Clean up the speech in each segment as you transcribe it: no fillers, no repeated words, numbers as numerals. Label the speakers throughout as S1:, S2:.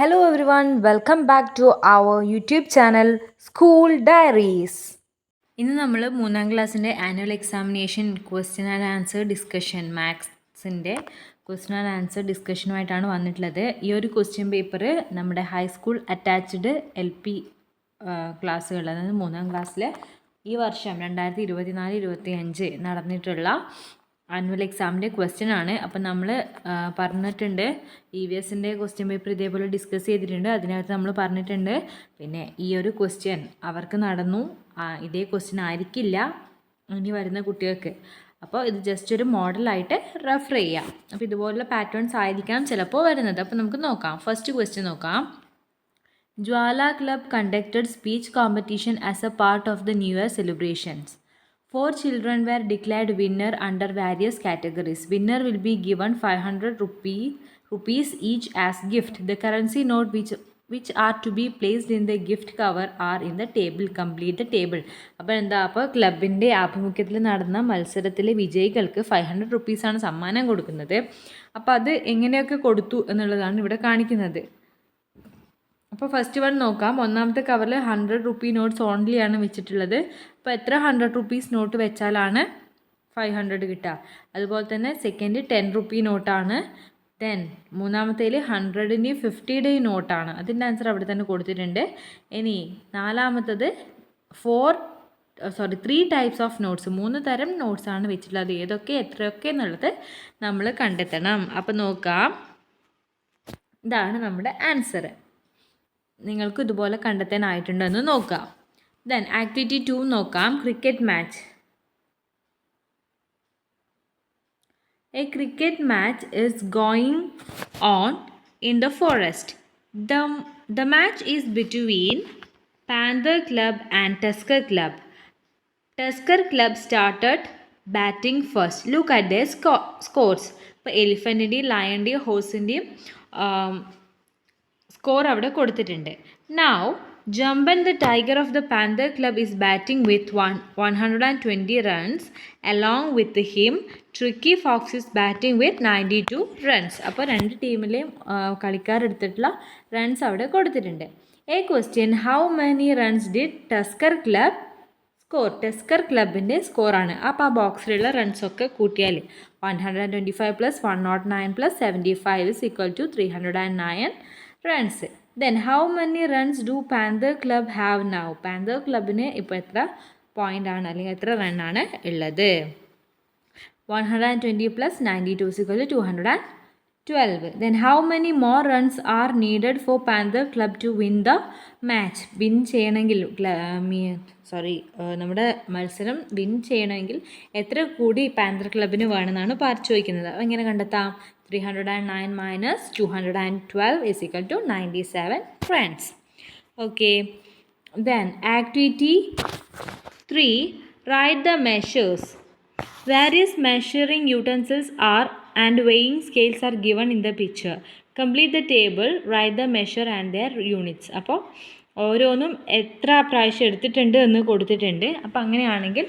S1: Hello everyone, welcome back to our YouTube channel School Diaries. ഇന്ന് നമ്മൾ 3ാം ക്ലാസ്സിൻ്റെ annual examination question and answer discussion മാത്സിൻ്റെ question and answer ഡിസ്കഷനുമായിട്ടാണ് വന്നിട്ടുള്ളത്. ഈ ഒരു ക്വസ്റ്റ്യൻ പേപ്പർ നമ്മുടെ ഹൈസ്കൂൾ അറ്റാച്ച്ഡ് LP ക്ലാസ്സുകൾ, അതായത് 3ാം ക്ലാസ്സിൽ ഈ വർഷം 2024-25 നടന്നിട്ടുള്ള ആനുവൽ എക്സാമിൻ്റെ ക്വസ്റ്റ്യൻ ആണ്. അപ്പം നമ്മൾ പറഞ്ഞിട്ടുണ്ട് EVSൻ്റെ ക്വസ്റ്റ്യൻ പേപ്പർ ഇതേപോലെ ഡിസ്കസ് ചെയ്തിട്ടുണ്ട്. അതിനകത്ത് നമ്മൾ പറഞ്ഞിട്ടുണ്ട് പിന്നെ ഈ ഒരു ക്വസ്റ്റ്യൻ അവർക്ക് നടന്നു, ഇതേ ക്വസ്റ്റ്യൻ ആയിരിക്കില്ല ഇനി വരുന്ന കുട്ടികൾക്ക്. അപ്പോൾ ഇത് ജസ്റ്റ് ഒരു മോഡലായിട്ട് റെഫർ ചെയ്യാം. അപ്പോൾ ഇതുപോലുള്ള പാറ്റേൺസ് ആയിരിക്കാം ചിലപ്പോൾ വരുന്നത്. അപ്പോൾ നമുക്ക് നോക്കാം. ഫസ്റ്റ് ക്വസ്റ്റ്യൻ നോക്കാം. Jwala club conducted speech competition as a part of the new year celebrations. 4 children were declared winner under various categories. Winner will be given 500 rupees each as gift. The currency note which are to be placed in the gift cover are in the table. Complete the table. അപ്പോൾ ക്ലബിൻ്റെ ആഭിമുഖ്യത്തിൽ നടന്ന മത്സരത്തിലെ വിജയികൾക്ക് 500 റുപ്പീസാണ് സമ്മാനം കൊടുക്കുന്നത്. അപ്പോൾ അത് എങ്ങനെയൊക്കെ കൊടുത്തു എന്നുള്ളതാണ് ഇവിടെ കാണിക്കുന്നത്. അപ്പോൾ ഫസ്റ്റ് വൺ നോക്കാം. ഒന്നാമത്തെ കവറിൽ 100 റുപ്പി നോട്ട്സ് ഓൺലി ആണ് വെച്ചിട്ടുള്ളത്. അപ്പോൾ എത്ര 100 റുപ്പീസ് നോട്ട് വെച്ചാലാണ് 500 കിട്ടുക. അതുപോലെ തന്നെ സെക്കൻഡ് 10 റുപ്പി നോട്ടാണ്. ദെൻ മൂന്നാമത്തേൽ 100ൻ്റെ 50 നോട്ടാണ്. അതിൻ്റെ ആൻസർ അവിടെ തന്നെ കൊടുത്തിട്ടുണ്ട്. ഇനി നാലാമത്തത് 3 ടൈപ്സ് ഓഫ് നോട്ട്സ്, 3 തരം നോട്ട്സാണ് വെച്ചിട്ടുള്ളത്. ഏതൊക്കെ എത്രയൊക്കെ എന്നുള്ളത് നമ്മൾ കണ്ടെത്തണം. അപ്പോൾ നോക്കാം, ഇതാണ് നമ്മുടെ ആൻസർ. നിങ്ങൾക്ക് ഇതുപോലെ കണ്ടെത്താനായിട്ടുണ്ടെന്ന് നോക്കാം. ദെൻ ആക്ടിവിറ്റി 2 നോക്കാം. Cricket match. A cricket match is going on in the forest. The match is between Panther Club and Tusker Club. Tusker Club started batting first. Look at their scores. ഇപ്പോൾ എലിഫൻറ്റിൻ്റെയും ലയണിൻ്റെയും ഹോഴ്സിൻ്റെയും score അവിടെ കൊടുത്തിട്ടുണ്ട്. Now, Jamban the Tiger of the Panther Club is batting with 120 runs. Along with him, Tricky Fox is batting with 92 runs. അപ്പോൾ രണ്ട് ടീമിലെയും കളിക്കാരെടുത്തിട്ടുള്ള runs അവിടെ കൊടുത്തിട്ടുണ്ട്. A question, how many runs did Tusker Club score? Tusker ക്ലബിൻ്റെ സ്കോറാണ്. അപ്പോൾ ആ ബോക്സിലുള്ള റൺസൊക്കെ കൂട്ടിയാൽ 125 + 109 + 75 is equal to 309 runs. Then how many runs do Panther Club have now? Panther ക്ലബിന് ഇപ്പോൾ എത്ര പോയിൻ്റ് ആണ് അല്ലെങ്കിൽ എത്ര റണ്ണാണ് ഉള്ളത്? 120 + 92 is equal to 212. Then how many more runs are needed for Panther Club to win the match? Win ചെയ്യണമെങ്കിൽ നമ്മുടെ മത്സരം വിൻ ചെയ്യണമെങ്കിൽ എത്ര കൂടി പാന്തർ ക്ലബിന് വേണമെന്നാണ് ചോദിക്കുന്നത്. അപ്പോൾ എങ്ങനെ കണ്ടെത്താം? 309 - 212 is equal to 97 runs. Okay. Then activity 3, write the measures. Various measuring utensils and weighing scales are given in the picture. Complete the table, write the measure and their units. അപ്പോൾ ഓരോന്നും എത്ര പ്രാവശ്യം എടുത്തിട്ടുണ്ട് എന്ന് കൊടുത്തിട്ടുണ്ട്. അപ്പോൾ അങ്ങനെയാണെങ്കിൽ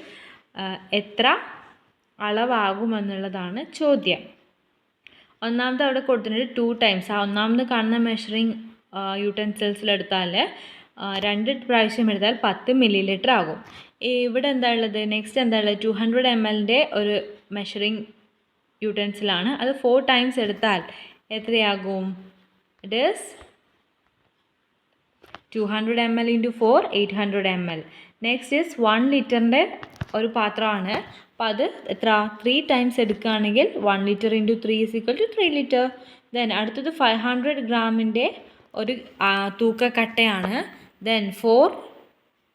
S1: എത്ര അളവാകുമെന്നുള്ളതാണ് ചോദ്യം. ഒന്നാമത് അവിടെ കൊടുത്തിട്ടുണ്ട് 2 ടൈംസ്. ആ ഒന്നാമത് കാണുന്ന മെഷറിങ് യൂട്ടൻസിൽസിലെടുത്താൽ 2 പ്രാവശ്യം എടുത്താൽ 10 ml ആകും. ഇവിടെ എന്താ ഉള്ളത്? നെക്സ്റ്റ് എന്താ ഉള്ളത്? 200 ml ഒരു മെഷറിങ് യൂട്ടൻസിലാണ്. അത് 4 ടൈംസ് എടുത്താൽ എത്രയാകും? It is 200 ml × 4 800 ml. Next is 1 ലിറ്ററിൻ്റെ ഒരു പാത്രമാണ്. അപ്പോൾ അത് എത്ര? 3 ടൈംസ് എടുക്കുകയാണെങ്കിൽ 1 litre × 3 is equal to 3 litre. Then അടുത്തത് 500 ഗ്രാമിൻ്റെ ഒരു തൂക്കക്കട്ടയാണ്. ദെൻ 4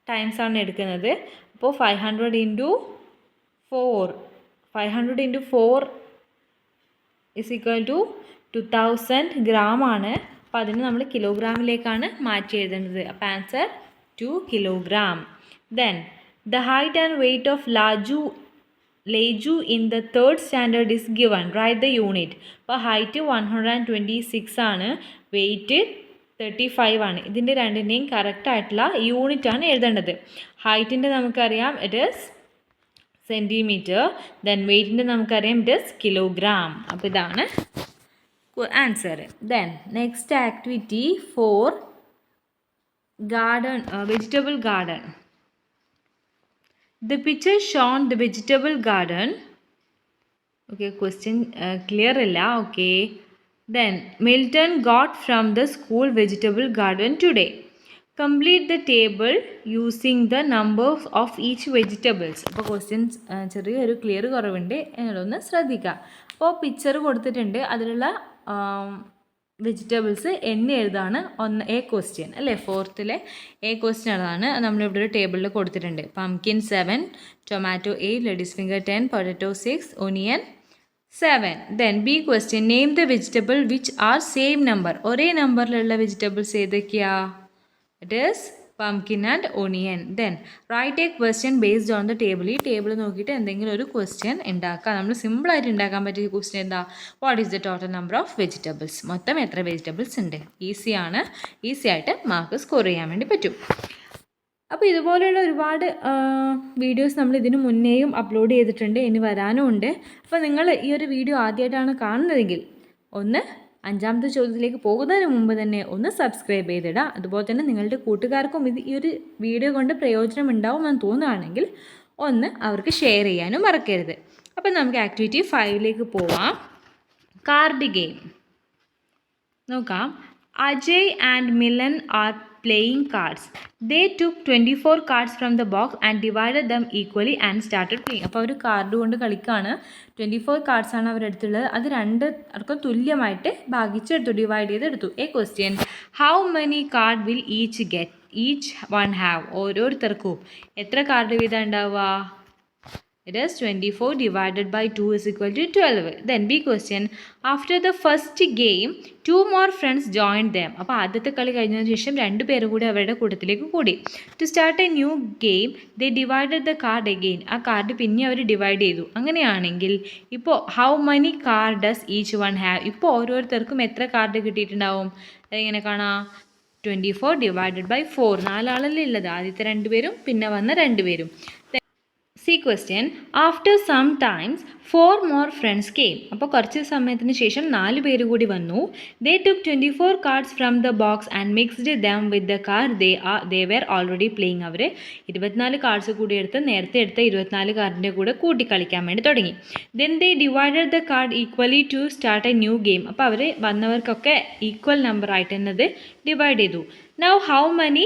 S1: ടൈംസ് ആണ് എടുക്കുന്നത്. അപ്പോൾ 500 × 4 is equal to 2000 ഗ്രാം ആണ്. അപ്പോൾ അതിന് നമ്മൾ കിലോഗ്രാമിലേക്കാണ് മാറ്റി എഴുതേണ്ടത്. അപ്പോൾ answer 2 kilogram. Then the height and weight of Leju in the 3rd standard is given. Write the unit. അപ്പോൾ ഹൈറ്റ് 126 ആണ്, വെയ്റ്റ് 35 ആണ്. ഇതിൻ്റെ രണ്ടിൻ്റെയും കറക്റ്റായിട്ടുള്ള യൂണിറ്റാണ് എഴുതേണ്ടത്. ഹൈറ്റിൻ്റെ നമുക്കറിയാം ഇറ്റ് ഈസ് സെൻറ്റിമീറ്റർ. ദെൻ വെയ്റ്റിൻ്റെ നമുക്കറിയാം ഇറ്റ് ഈസ് കിലോഗ്രാം. അപ്പോൾ ഇതാണ് answer. Then next activity for garden, vegetable garden. The picture shown the vegetable garden. Okay, question clear illa. Okay. Then Milton got from the school vegetable garden today. Complete the table using the numbers of each vegetables. അപ്പോൾ questions ചെറിയൊരു clear കുറവുണ്ട് എന്നതൊന്ന് ശ്രദ്ധിക്കുക. അപ്പോൾ picture കൊടുത്തിട്ടുണ്ട്, അതിലുള്ള vegetables എണ്ണി എഴുതാണ് A question അല്ലേ, ഫോർത്തിലെ A question അതാണ് നമ്മളിവിടെ ഒരു ടേബിളിൽ കൊടുത്തിട്ടുണ്ട്. Pumpkin 7, tomato 8, ladies finger 10, potato 6, onion 7. Then B question, name the vegetable which are same number. ഒരേ നമ്പറിലുള്ള വെജിറ്റബിൾസ് ഏതൊക്കെയാ? It is pumpkin and onion. Then write a question based on the table. ഈ table നോക്കിയിട്ട് എന്തെങ്കിലും ഒരു question ഉണ്ടാക്കുക. നമ്മൾ സിമ്പിളായിട്ട് ഉണ്ടാക്കാൻ പറ്റിയ ക്വസ്റ്റ്യൻ എന്താ? What is the total number of vegetables? മൊത്തം എത്ര വെജിറ്റബിൾസ് ഉണ്ട്? ഈസിയാണ്, ഈസി ആയിട്ട് മാർക്ക് സ്കോർ ചെയ്യാൻ വേണ്ടി പറ്റും. അപ്പോൾ ഇതുപോലെയുള്ള ഒരുപാട് വീഡിയോസ് നമ്മൾ ഇതിന് മുന്നേയും അപ്ലോഡ് ചെയ്തിട്ടുണ്ട്, ഇനി വരാനും ഉണ്ട്. അപ്പോൾ നിങ്ങൾ ഈ ഒരു വീഡിയോ ആദ്യമായിട്ടാണ് കാണുന്നതെങ്കിൽ ഒന്ന് 5ാമത്തെ ചോദ്യത്തിലേക്ക് പോകുന്നതിന് മുമ്പ് തന്നെ ഒന്ന് സബ്സ്ക്രൈബ് ചെയ്തിടുക. അതുപോലെ തന്നെ നിങ്ങളുടെ കൂട്ടുകാർക്കും ഈ ഒരു വീഡിയോ കൊണ്ട് പ്രയോജനം ഉണ്ടാവുമെന്ന് തോന്നുകയാണെങ്കിൽ ഒന്ന് അവർക്ക് ഷെയർ ചെയ്യാനും മറക്കരുത്. അപ്പോൾ നമുക്ക് ആക്ടിവിറ്റി 5ലേക്ക് പോവാം. കാർഡ് ഗെയിം നോക്കാം. Ajay and Milan are playing cards. They took 24 cards from the box and divided them equally and started playing. അപ്പോൾ അവർ കാർഡ് കൊണ്ട് കളിക്കുകയാണ്. 24 cards ആണ് അവരെടുത്തുള്ളത്. അത് രണ്ടുപേർക്കും തുല്യമായിട്ട് ഭാഗിച്ചെടുത്തു, ഡിവൈഡ് ചെയ്തെടുത്തു. A question, how many card will each one have? ഓരോരുത്തർക്കും എത്ര കാർഡ് വീതം ഉണ്ടാവുക? It is 24 divided by 2 is equal to 12. Then B question, after the first game, 2 more friends joined them. അപ്പോൾ ആദ്യത്തെ കളി കഴിഞ്ഞതിന് ശേഷം 2 പേര് കൂടി അവരുടെ കൂട്ടത്തിലേക്ക് കൂടി. To start a new game, they divided the card again. ആ കാർഡ് പിന്നെ അവർ ഡിവൈഡ് ചെയ്തു. അങ്ങനെയാണെങ്കിൽ ഇപ്പോൾ how many card does each one have? ഇപ്പോൾ ഓരോരുത്തർക്കും എത്ര കാർഡ് കിട്ടിയിട്ടുണ്ടാവും? അതെങ്ങനെ കാണാം? 24 divided by 4. 4 ആളല്ലേ ഉള്ളത്, ആദ്യത്തെ 2 പേരും പിന്നെ വന്ന 2 പേരും. C question, after some times 4 more friends came. അപ്പോൾ കുറച്ച് സമയത്തിന് ശേഷം 4 പേര് കൂടി വന്നു. They took 24 cards from the box and mixed them with the card they were already playing. അവർ 24 കാർഡ്സ് കൂടി എടുത്ത് നേരത്തെ എടുത്ത 24 കാർഡിൻ്റെ കൂടെ കൂട്ടി കളിക്കാൻ വേണ്ടി തുടങ്ങി. Then they divided the card equally to start a new game. അപ്പോൾ അവർ വന്നവർക്കൊക്കെ ഈക്വൽ നമ്പർ ആയിട്ട് എന്നത് ഡിവൈഡ് ചെയ്തു. Now how many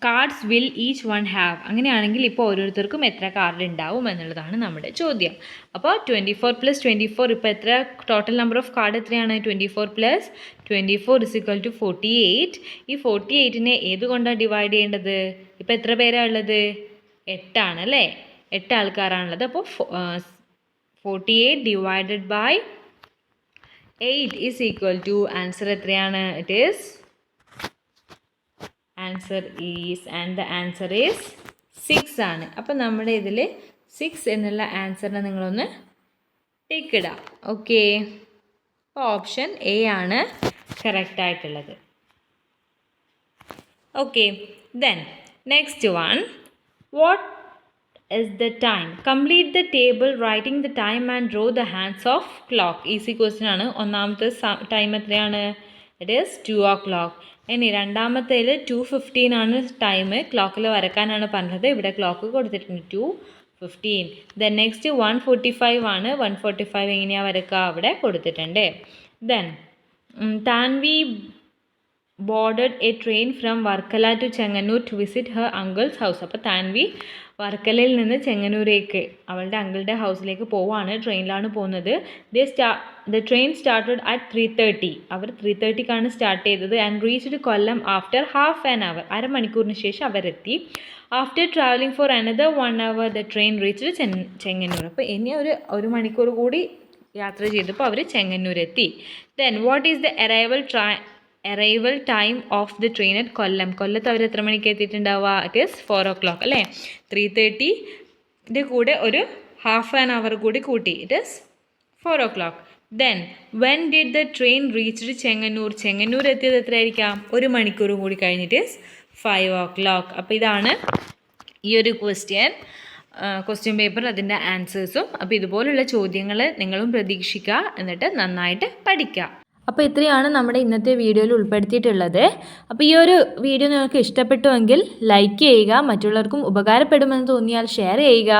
S1: cards will each one have? അങ്ങനെയാണെങ്കിൽ ഇപ്പോൾ ഓരോരുത്തർക്കും എത്ര കാർഡ് ഉണ്ടാവും എന്നുള്ളതാണ് നമ്മുടെ ചോദ്യം. അപ്പോൾ 24 + 24 ഇപ്പോൾ എത്ര ടോട്ടൽ നമ്പർ ഓഫ് കാർഡ് എത്രയാണ്? 24 + 24 is equal to 48. ഈ 48നെ ഏത് കൊണ്ടാണ് ഡിവൈഡ് ചെയ്യേണ്ടത്? ഇപ്പോൾ എത്ര പേരാണ് ഉള്ളത്? 8 ആണ് അല്ലേ, 8 ആൾക്കാരാണുള്ളത്. അപ്പോൾ 48 divided by 8 is equal to answer എത്രയാണ്? It is answer is and the answer is 6 ആണ്. അപ്പം നമ്മുടെ ഇതിൽ 6 എന്നുള്ള ആൻസറിനെ നിങ്ങളൊന്ന് ടിക്ക് ഇടാം. ഓക്കെ, അപ്പോൾ ഓപ്ഷൻ എ ആണ് കറക്റ്റ് ആയിട്ടുള്ളത്. Okay, then next one, what is the time? Complete the table writing the time and draw the hands of clock. Easy question ആണ്. ഒന്നാമത്തെ ടൈം എത്രയാണ്? It is 2 o'clock. ഇനി രണ്ടാമത്തേൽ 2:15 ആണ് time. ക്ലോക്കിൽ വരക്കാനാണ് പറഞ്ഞത്, ഇവിടെ ക്ലോക്ക് കൊടുത്തിട്ടുണ്ട് 2:15. ദെൻ നെക്സ്റ്റ് 1:45 ആണ്. 1:45 എങ്ങനെയാണ് വരക്കുക? അവിടെ കൊടുത്തിട്ടുണ്ട്. Then Tanvi boarded a train from Varkala to Chenganur to visit her uncle's house. അപ്പോൾ താൻവി വർക്കലയിൽ നിന്ന് ചെങ്ങന്നൂരേക്ക് അവളുടെ അങ്കിളുടെ ഹൗസിലേക്ക് പോവാണ്. ട്രെയിനിലാണ് പോകുന്നത്. The train started at 3:30. അവർ 3:30ക്കാണ് സ്റ്റാർട്ട് ചെയ്തത്. And reached Kollam after half an hour. അരമണിക്കൂറിന് ശേഷം അവരെത്തി. After travelling for another 1 hour the train reached Chengannur. അപ്പോൾ ഇനി ഒരു മണിക്കൂർ കൂടി യാത്ര ചെയ്തപ്പോൾ അവർ ചെങ്ങന്നൂരെത്തി. Then what is the arrival time of the train at Kollam? കൊല്ലത്ത് അവർ എത്ര മണിക്ക് എത്തിയിട്ടുണ്ടാവുക? ഇറ്റ് ഈസ് 4 o'clock അല്ലേ. 3:30ൻ്റെ കൂടെ ഒരു ഹാഫ് ആൻ അവർ കൂടി കൂട്ടി, it is 4 o'clock. Then when did the train reached Chengannur? Chengannur എത്തിയത് എത്രയായിരിക്കാം? 1 മണിക്കൂർ കൂടി കഴിഞ്ഞിട്ട് 5 o'clock. അപ്പോൾ ഇതാണ് ഈ ഒരു ക്വസ്റ്റ്യൻ പേപ്പർ, അതിൻ്റെ ആൻസേഴ്സും. അപ്പോൾ ഇതുപോലുള്ള ചോദ്യങ്ങൾ നിങ്ങളും പ്രതീക്ഷിക്കുക, എന്നിട്ട് നന്നായിട്ട് പഠിക്കുക. അപ്പോൾ ഇത്രയാണ് നമ്മുടെ ഇന്നത്തെ വീഡിയോയിൽ ഉൾപ്പെടുത്തിയിട്ടുള്ളത്. അപ്പോൾ ഈ ഒരു വീഡിയോ നിങ്ങൾക്ക് ഇഷ്ടപ്പെട്ടുവെങ്കിൽ ലൈക്ക് ചെയ്യുക, മറ്റുള്ളവർക്കും ഉപകാരപ്പെടുമെന്ന് തോന്നിയാൽ ഷെയർ ചെയ്യുക.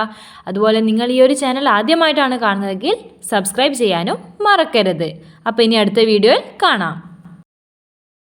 S1: അതുപോലെ നിങ്ങൾ ഈ ഒരു ചാനൽ ആദ്യമായിട്ടാണ് കാണുന്നതെങ്കിൽ സബ്സ്ക്രൈബ് ചെയ്യാനും മറക്കരുത്. അപ്പോൾ ഇനി അടുത്ത വീഡിയോയിൽ കാണാം.